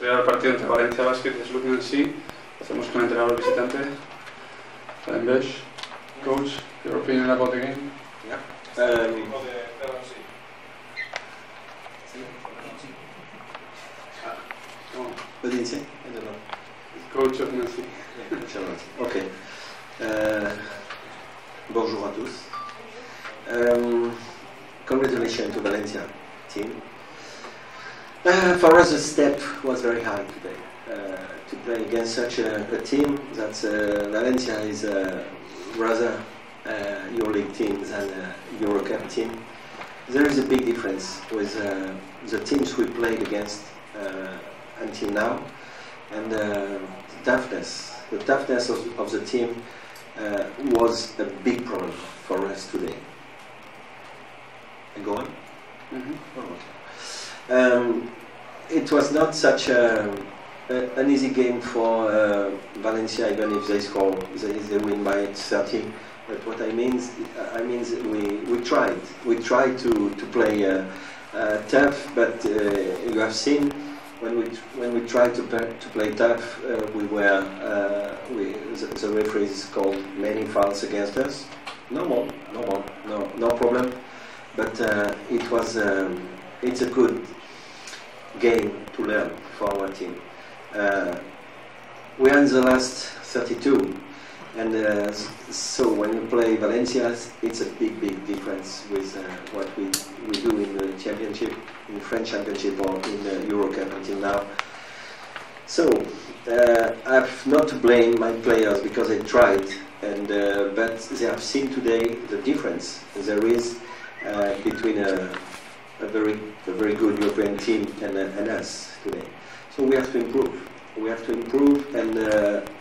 Sería el partido entre Valencia Basket y Slug Nancy. Hacemos con el entrenador visitante. Besh, coach, your opinion about the game? Yeah. What did he say? I don't know. Coach of Nancy. Ok. Bonjour à tous. Congratulations to Valencia team. For us, the step was very high today. To play against such a team that Valencia is rather EuroLeague team than a Eurocup team. There is a big difference with the teams we played against until now, and the toughness of the team was a big problem for us today. Go on. Mm-hmm. Oh, okay. It was not such an easy game for Valencia, even if they win by 30. But what I mean we tried. We tried to play tough, but you have seen when we tried to play tough, the referees called many fouls against us. No problem. But it's a good game to learn for our team. We are in the last 32, and so when you play Valencia, it's a big difference with what we do in the championship, in the French championship or in the Eurocup until now. So I have not to blame my players because they tried, and but they have seen today the difference there is between a very good European team and us today. So we have to improve. We have to improve, and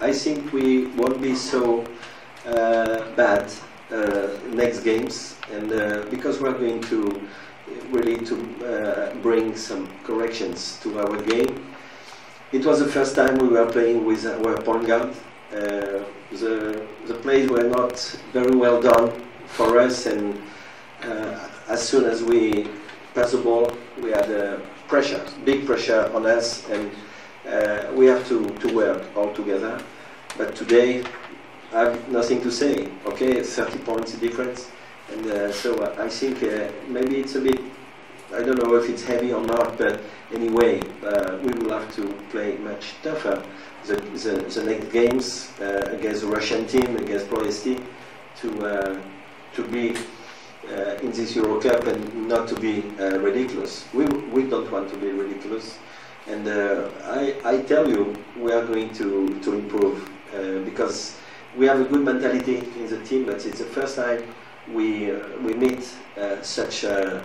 I think we won't be so bad next games, and because we're going to really bring some corrections to our game. It was the first time we were playing with our point guard. The plays were not very well done for us, and as soon as we passed the ball, we had big pressure on us, and we have to work all together. But today, I have nothing to say. Okay, 30 points difference, and so I think maybe it's a bit. I don't know if it's heavy or not, but anyway, we will have to play much tougher the next games against the Russian team, against Ploesti, to be in this Eurocup and not to be ridiculous. We don't want to be ridiculous, and I tell you, we are going to improve because we have a good mentality in the team, but it's the first time we meet such a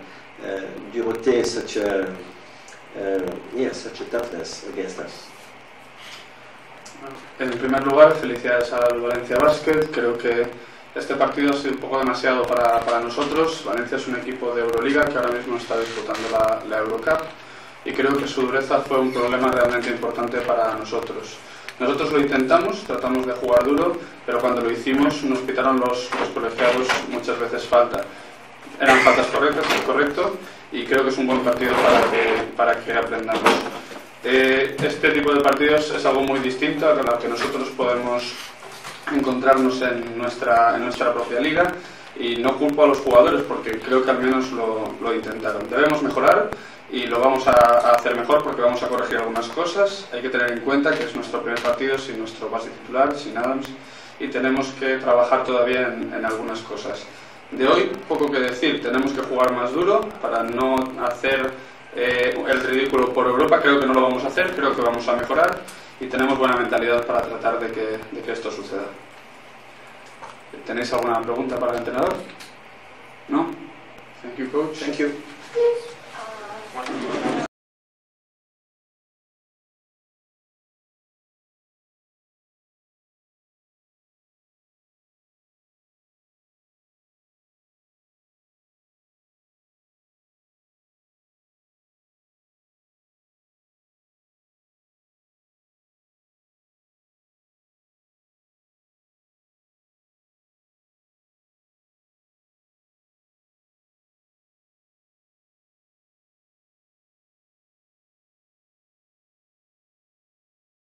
dureté, such a toughness against us. En primer lugar, felicidades al Valencia Basket. Creo que este partido ha sido un poco demasiado para nosotros. Valencia es un equipo de Euroliga que ahora mismo está disputando la Eurocup, y creo que su dureza fue un problema realmente importante para nosotros. Nosotros lo intentamos, tratamos de jugar duro, pero cuando lo hicimos nos pitaron los colegiados muchas veces falta. Eran faltas correctas, es correcto, y creo que es un buen partido para que aprendamos. Este tipo de partidos es algo muy distinto a lo que nosotros podemos encontrarnos en nuestra propia liga, y no culpo a los jugadores porque creo que al menos lo intentaron. Debemos mejorar y lo vamos a hacer mejor porque vamos a corregir algunas cosas. Hay que tener en cuenta que es nuestro primer partido sin nuestro base titular, sin Adams, y tenemos que trabajar todavía en algunas cosas. De hoy, poco que decir, tenemos que jugar más duro para no hacer el ridículo por Europa. Creo que no lo vamos a hacer, creo que vamos a mejorar y tenemos buena mentalidad para tratar de que esto suceda. ¿Tenéis alguna pregunta para el entrenador? ¿No? Thank you, coach. Thank you.